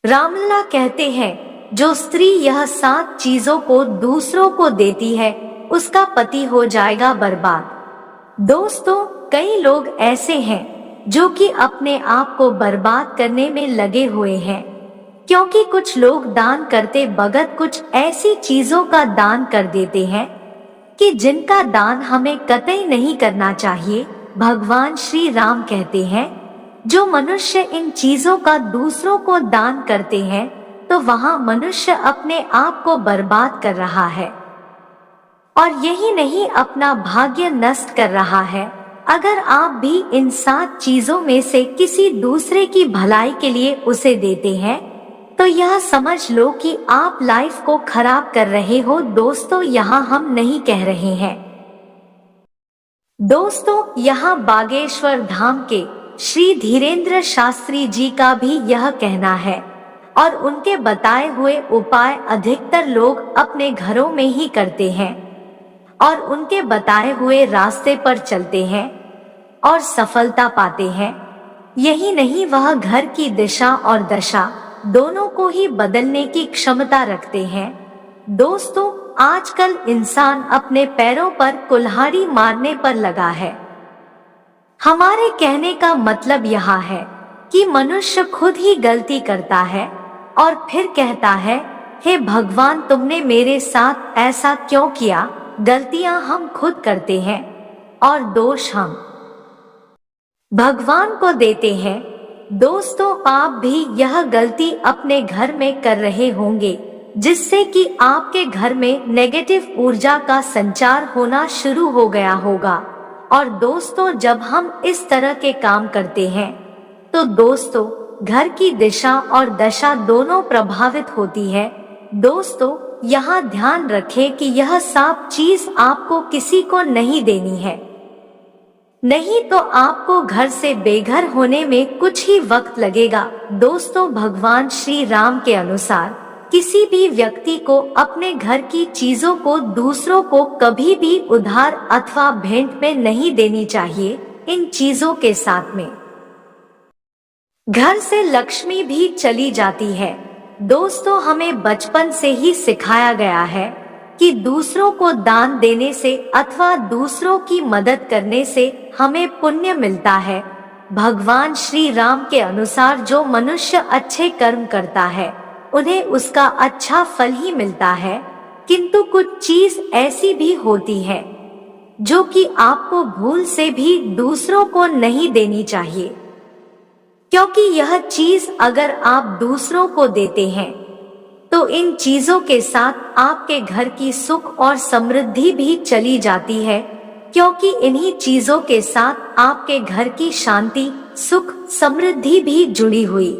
रामलला कहते हैं, जो स्त्री यह 7 चीजों को दूसरों को देती है उसका पति हो जाएगा बर्बाद। दोस्तों, कई लोग ऐसे हैं जो कि अपने आप को बर्बाद करने में लगे हुए हैं, क्योंकि कुछ लोग दान करते वक्त कुछ ऐसी चीजों का दान कर देते हैं कि जिनका दान हमें कतई नहीं करना चाहिए। भगवान श्री राम कहते हैं, जो मनुष्य इन चीजों का दूसरों को दान करते हैं तो वहाँ मनुष्य अपने आप को बर्बाद कर रहा है और यही नहीं, अपना भाग्य नष्ट कर रहा है। अगर आप भी इन 7 चीजों में से किसी दूसरे की भलाई के लिए उसे देते हैं तो यह समझ लो कि आप लाइफ को खराब कर रहे हो। दोस्तों, यहाँ हम नहीं कह रहे हैं। दोस्तों, यहाँ बागेश्वर धाम के श्री धीरेन्द्र शास्त्री जी का भी यह कहना है और उनके बताए हुए उपाय अधिकतर लोग अपने घरों में ही करते हैं और उनके बताए हुए रास्ते पर चलते हैं और सफलता पाते हैं। यही नहीं, वह घर की दिशा और दशा दोनों को ही बदलने की क्षमता रखते हैं। दोस्तों, आजकल इंसान अपने पैरों पर कुल्हाड़ी मारने पर लगा है। हमारे कहने का मतलब यह है कि मनुष्य खुद ही गलती करता है और फिर कहता है, हे भगवान, तुमने मेरे साथ ऐसा क्यों किया। गलतियां हम खुद करते हैं और दोष हम भगवान को देते हैं। दोस्तों, आप भी यह गलती अपने घर में कर रहे होंगे, जिससे कि आपके घर में नेगेटिव ऊर्जा का संचार होना शुरू हो गया होगा। और दोस्तों, जब हम इस तरह के काम करते हैं तो दोस्तों घर की दिशा और दशा दोनों प्रभावित होती है। दोस्तों, यहाँ ध्यान रखें कि यह सब चीज आपको किसी को नहीं देनी है, नहीं तो आपको घर से बेघर होने में कुछ ही वक्त लगेगा। दोस्तों, भगवान श्री राम के अनुसार किसी भी व्यक्ति को अपने घर की चीजों को दूसरों को कभी भी उधार अथवा भेंट में नहीं देनी चाहिए। इन चीजों के साथ में घर से लक्ष्मी भी चली जाती है। दोस्तों, हमें बचपन से ही सिखाया गया है कि दूसरों को दान देने से अथवा दूसरों की मदद करने से हमें पुण्य मिलता है। भगवान श्री राम के अनुसार जो मनुष्य अच्छे कर्म करता है उन्हें उसका अच्छा फल ही मिलता है, किंतु कुछ चीज ऐसी भी होती है जो कि आपको भूल से भी दूसरों को नहीं देनी चाहिए, क्योंकि यह चीज अगर आप दूसरों को देते हैं तो इन चीजों के साथ आपके घर की सुख और समृद्धि भी चली जाती है, क्योंकि इन्हीं चीजों के साथ आपके घर की शांति, सुख, समृद्धि भी जुड़ी हुई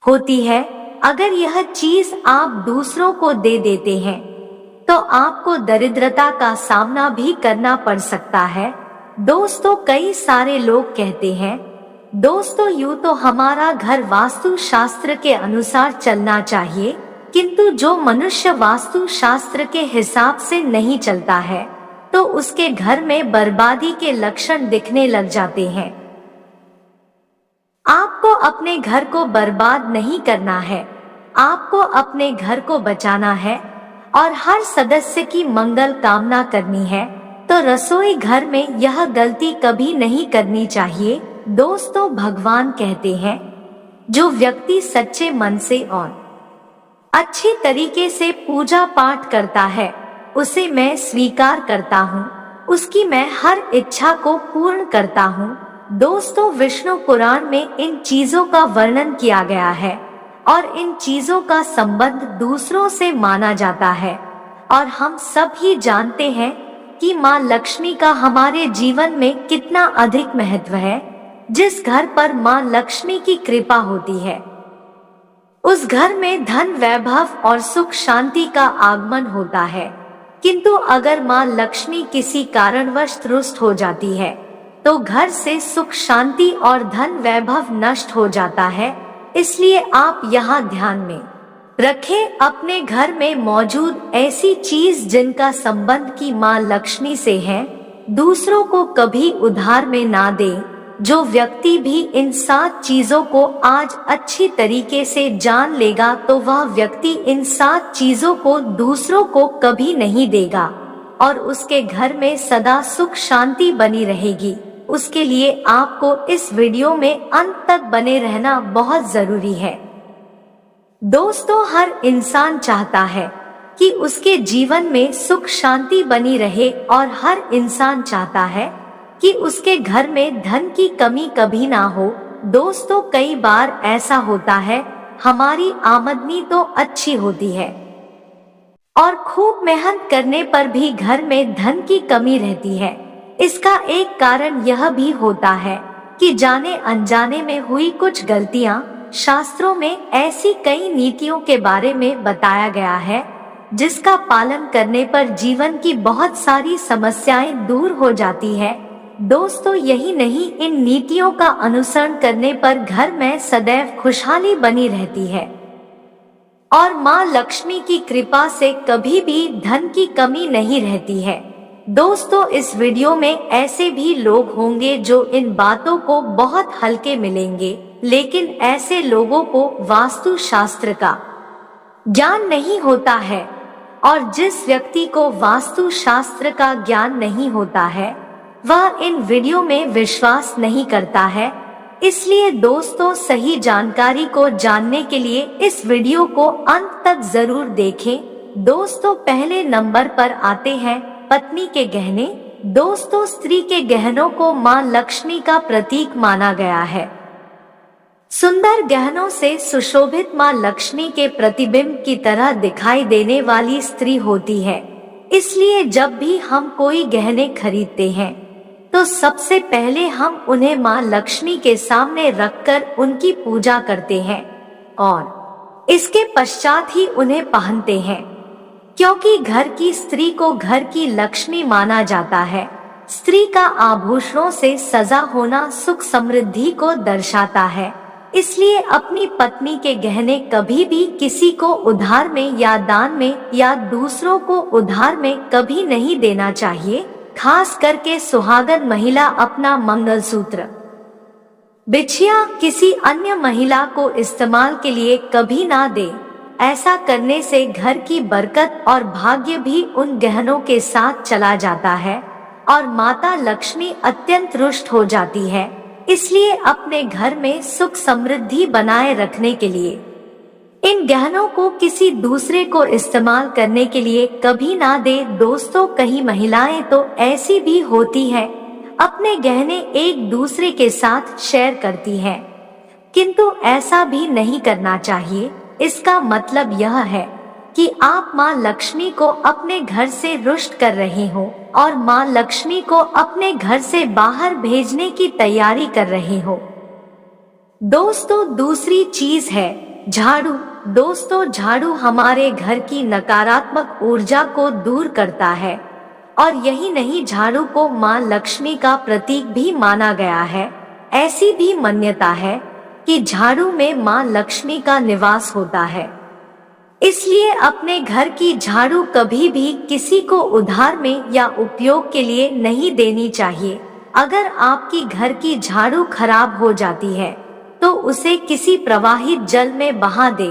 होती है। अगर यह चीज आप दूसरों को दे देते हैं तो आपको दरिद्रता का सामना भी करना पड़ सकता है। दोस्तों, कई सारे लोग कहते हैं, दोस्तों, यूं तो हमारा घर वास्तु शास्त्र के अनुसार चलना चाहिए, किंतु जो मनुष्य वास्तु शास्त्र के हिसाब से नहीं चलता है तो उसके घर में बर्बादी के लक्षण दिखने लग जाते हैं। आपको अपने घर को बर्बाद नहीं करना है, आपको अपने घर को बचाना है और हर सदस्य की मंगल कामना करनी है। तो रसोई घर में यह गलती कभी नहीं करनी चाहिए। दोस्तों, भगवान कहते हैं, जो व्यक्ति सच्चे मन से और अच्छी तरीके से पूजा पाठ करता है उसे मैं स्वीकार करता हूँ, उसकी मैं हर इच्छा को पूर्ण करता हूँ। दोस्तों, विष्णु पुराण में इन चीजों का वर्णन किया गया है और इन चीजों का संबंध दूसरों से माना जाता है और हम सब ही जानते हैं कि माँ लक्ष्मी का हमारे जीवन में कितना अधिक महत्व है। जिस घर पर माँ लक्ष्मी की कृपा होती है उस घर में धन, वैभव और सुख शांति का आगमन होता है, किंतु अगर माँ लक्ष्मी किसी कारणवश रुष्ट हो जाती है तो घर से सुख, शांति और धन, वैभव नष्ट हो जाता है। इसलिए आप यहाँ ध्यान में रखें, अपने घर में मौजूद ऐसी चीज जिनका संबंध की माँ लक्ष्मी से है, दूसरों को कभी उधार में ना दें। जो व्यक्ति भी इन 7 चीजों को आज अच्छी तरीके से जान लेगा तो वह व्यक्ति इन 7 चीजों को दूसरों को कभी नहीं देगा और उसके घर में सदा सुख शांति बनी रहेगी। उसके लिए आपको इस वीडियो में अंत तक बने रहना बहुत जरूरी है। दोस्तों, हर इंसान चाहता है कि उसके जीवन में सुख शांति बनी रहे और हर इंसान चाहता है कि उसके घर में धन की कमी कभी ना हो। दोस्तों, कई बार ऐसा होता है, हमारी आमदनी तो अच्छी होती है और खूब मेहनत करने पर भी घर में धन की कमी रहती है। इसका एक कारण यह भी होता है कि जाने अनजाने में हुई कुछ गलतियां। शास्त्रों में ऐसी कई नीतियों के बारे में बताया गया है जिसका पालन करने पर जीवन की बहुत सारी समस्याएं दूर हो जाती है। दोस्तों, यही नहीं, इन नीतियों का अनुसरण करने पर घर में सदैव खुशहाली बनी रहती है और माँ लक्ष्मी की कृपा से कभी भी धन की कमी नहीं रहती है। दोस्तों, इस वीडियो में ऐसे भी लोग होंगे जो इन बातों को बहुत हल्के मिलेंगे, लेकिन ऐसे लोगों को वास्तु शास्त्र का ज्ञान नहीं होता है और जिस व्यक्ति को वास्तु शास्त्र का ज्ञान नहीं होता है वह इन वीडियो में विश्वास नहीं करता है। इसलिए दोस्तों, सही जानकारी को जानने के लिए इस वीडियो को अंत तक जरूर देखें। दोस्तों, पहले नंबर पर आते हैं पत्नी के गहने। दोस्तों, स्त्री के गहनों को मां लक्ष्मी का प्रतीक माना गया है। सुंदर गहनों से सुशोभित मां लक्ष्मी के प्रतिबिंब की तरह दिखाई देने वाली स्त्री होती है। इसलिए जब भी हम कोई गहने खरीदते हैं तो सबसे पहले हम उन्हें मां लक्ष्मी के सामने रखकर उनकी पूजा करते हैं और इसके पश्चात ही उन्हें पहनते हैं, क्योंकि घर की स्त्री को घर की लक्ष्मी माना जाता है। स्त्री का आभूषणों से सजा होना सुख समृद्धि को दर्शाता है। इसलिए अपनी पत्नी के गहने कभी भी किसी को उधार में या दान में या दूसरों को उधार में कभी नहीं देना चाहिए। खास करके सुहागन महिला अपना मंगलसूत्र, बिछिया किसी अन्य महिला को इस्तेमाल के लिए कभी ना दे। ऐसा करने से घर की बरकत और भाग्य भी उन गहनों के साथ चला जाता है और माता लक्ष्मी अत्यंत रुष्ट हो जाती है। इसलिए अपने घर में सुख समृद्धि बनाए रखने के लिए इन गहनों को किसी दूसरे को इस्तेमाल करने के लिए कभी ना दे। दोस्तों, कई महिलाएं तो ऐसी भी होती हैं, अपने गहने एक दूसरे के साथ शेयर करती हैं, किंतु ऐसा भी नहीं करना चाहिए। इसका मतलब यह है कि आप मां लक्ष्मी को अपने घर से रुष्ट कर रहे हो और मां लक्ष्मी को अपने घर से बाहर भेजने की तैयारी कर रहे हो। दोस्तों, दूसरी चीज है झाड़ू। दोस्तों, झाड़ू हमारे घर की नकारात्मक ऊर्जा को दूर करता है और यही नहीं, झाड़ू को मां लक्ष्मी का प्रतीक भी माना गया है। ऐसी भी मान्यता है कि झाड़ू में मां लक्ष्मी का निवास होता है। इसलिए अपने घर की झाड़ू कभी भी किसी को उधार में या उपयोग के लिए नहीं देनी चाहिए। अगर आपकी घर की झाड़ू खराब हो जाती है तो उसे किसी प्रवाहित जल में बहा दे,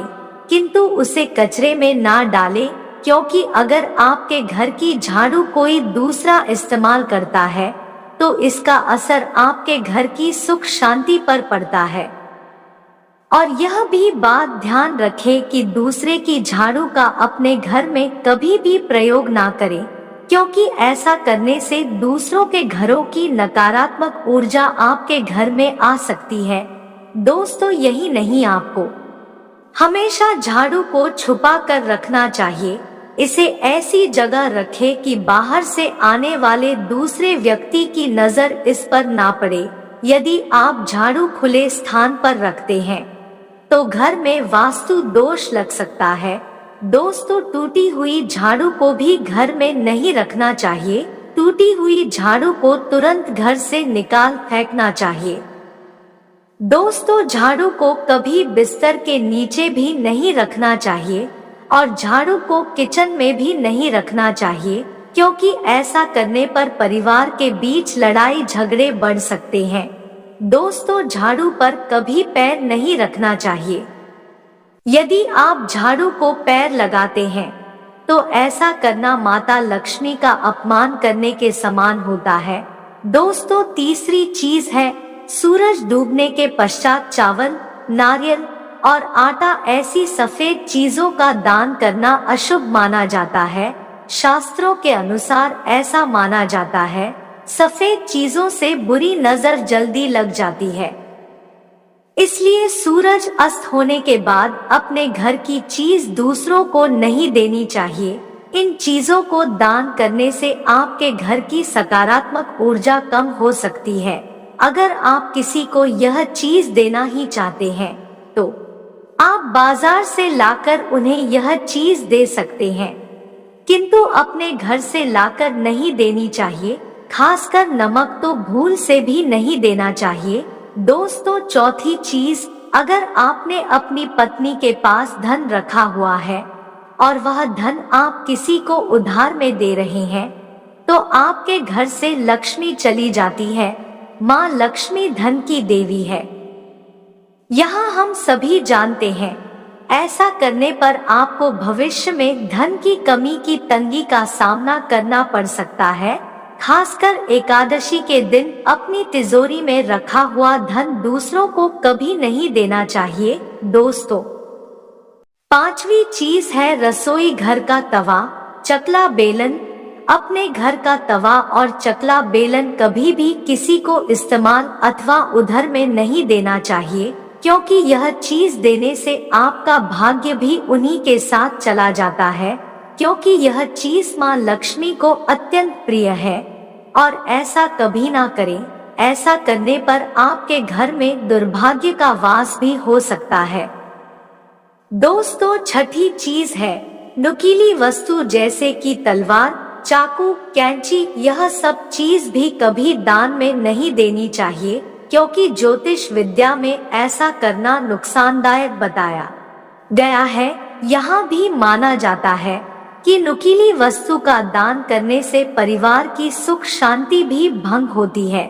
किंतु उसे कचरे में ना डाले, क्योंकि अगर आपके घर की झाड़ू कोई दूसरा इस्तेमाल करता है तो इसका असर आपके घर की सुख शांति पर पड़ता है। और यह भी बात ध्यान रखें कि दूसरे की झाड़ू का अपने घर में कभी भी प्रयोग ना करें, क्योंकि ऐसा करने से दूसरों के घरों की नकारात्मक ऊर्जा आपके घर में आ सकती है। दोस्तों, यही नहीं, आपको हमेशा झाड़ू को छुपा कर रखना चाहिए। इसे ऐसी जगह रखें कि बाहर से आने वाले दूसरे व्यक्ति की नजर इस पर ना पड़े। यदि आप झाड़ू खुले स्थान पर रखते हैं तो घर में वास्तु दोष लग सकता है। दोस्तों, टूटी हुई झाड़ू को भी घर में नहीं रखना चाहिए। टूटी हुई झाड़ू को तुरंत घर से निकाल फेंकना चाहिए। दोस्तों, झाड़ू को कभी बिस्तर के नीचे भी नहीं रखना चाहिए और झाड़ू को किचन में भी नहीं रखना चाहिए, क्योंकि ऐसा करने पर परिवार के बीच लड़ाई झगड़े बढ़ सकते हैं। दोस्तों, झाड़ू पर कभी पैर नहीं रखना चाहिए। यदि आप झाड़ू को पैर लगाते हैं तो ऐसा करना माता लक्ष्मी का अपमान करने के समान होता है। दोस्तों, तीसरी चीज है सूरज डूबने के पश्चात चावल, नारियल और आटा ऐसी सफेद चीजों का दान करना अशुभ माना जाता है। शास्त्रों के अनुसार ऐसा माना जाता है, सफेद चीजों से बुरी नजर जल्दी लग जाती है। इसलिए सूरज अस्त होने के बाद अपने घर की चीज दूसरों को नहीं देनी चाहिए। इन चीजों को दान करने से आपके घर की सकारात्मक ऊर्जा कम हो सकती है। अगर आप किसी को यह चीज देना ही चाहते हैं तो आप बाजार से लाकर उन्हें यह चीज दे सकते हैं, किंतु अपने घर से लाकर नहीं देनी चाहिए। खासकर नमक तो भूल से भी नहीं देना चाहिए। दोस्तों, चौथी चीज, अगर आपने अपनी पत्नी के पास धन रखा हुआ है और वह धन आप किसी को उधार में दे रहे हैं तो आपके घर से लक्ष्मी चली जाती है। माँ लक्ष्मी धन की देवी है, यहाँ हम सभी जानते हैं। ऐसा करने पर आपको भविष्य में धन की कमी की तंगी का सामना करना पड़ सकता है। खासकर एकादशी के दिन अपनी तिजोरी में रखा हुआ धन दूसरों को कभी नहीं देना चाहिए। दोस्तों, पांचवी चीज है रसोई घर का तवा, चकला बेलन। अपने घर का तवा और चकला बेलन कभी भी किसी को इस्तेमाल अथवा उधार में नहीं देना चाहिए, क्योंकि यह चीज देने से आपका भाग्य भी उन्हीं के साथ चला जाता है, क्योंकि यह चीज माँ लक्ष्मी को अत्यंत प्रिय है। और ऐसा कभी ना करें, ऐसा करने पर आपके घर में दुर्भाग्य का वास भी हो सकता है। दोस्तों, छठी चीज है नुकीली वस्तु, जैसे कि तलवार, चाकू, कैंची। यह सब चीज भी कभी दान में नहीं देनी चाहिए, क्योंकि ज्योतिष विद्या में ऐसा करना नुकसानदायक बताया गया है। यहाँ भी माना जाता है कि नुकीली वस्तु का दान करने से परिवार की सुख शांति भी भंग होती है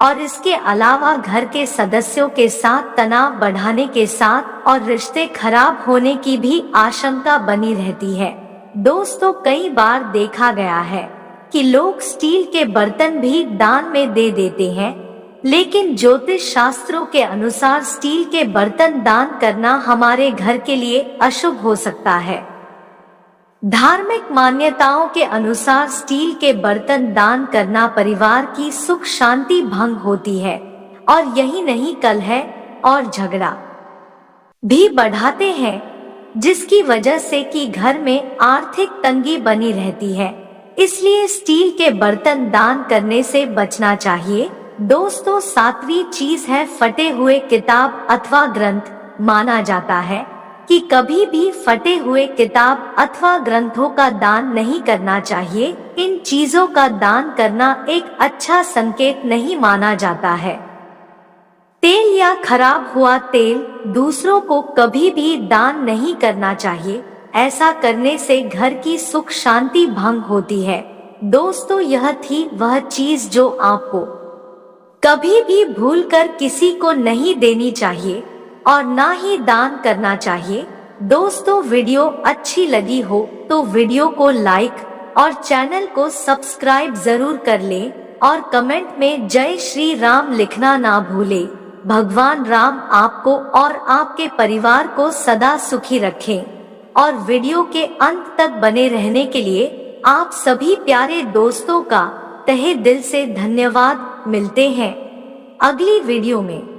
और इसके अलावा घर के सदस्यों के साथ तनाव बढ़ाने के साथ और रिश्ते खराब होने की भी आशंका बनी रहती है। दोस्तों, कई बार देखा गया है कि लोग स्टील के बर्तन भी दान में दे देते हैं, लेकिन ज्योतिष शास्त्रों के अनुसार स्टील के बर्तन दान करना हमारे घर के लिए अशुभ हो सकता है। धार्मिक मान्यताओं के अनुसार स्टील के बर्तन दान करना परिवार की सुख शांति भंग होती है और यही नहीं कलह और झगड़ा भी बढ़ाते हैं, जिसकी वजह से कि घर में आर्थिक तंगी बनी रहती है। इसलिए स्टील के बर्तन दान करने से बचना चाहिए। दोस्तों, सातवीं चीज है फटे हुए किताब अथवा ग्रंथ। माना जाता है कि कभी भी फटे हुए किताब अथवा ग्रंथों का दान नहीं करना चाहिए। इन चीजों का दान करना एक अच्छा संकेत नहीं माना जाता है। तेल या खराब हुआ तेल दूसरों को कभी भी दान नहीं करना चाहिए। ऐसा करने से घर की सुख शांति भंग होती है। दोस्तों, यह थी वह चीज जो आपको कभी भी भूलकर किसी को नहीं देनी चाहिए और ना ही दान करना चाहिए। दोस्तों, वीडियो अच्छी लगी हो तो वीडियो को लाइक और चैनल को सब्सक्राइब जरूर कर ले और कमेंट में जय श्री राम लिखना ना भूले। भगवान राम आपको और आपके परिवार को सदा सुखी रखें। और वीडियो के अंत तक बने रहने के लिए आप सभी प्यारे दोस्तों का तहे दिल से धन्यवाद। मिलते हैं अगली वीडियो में।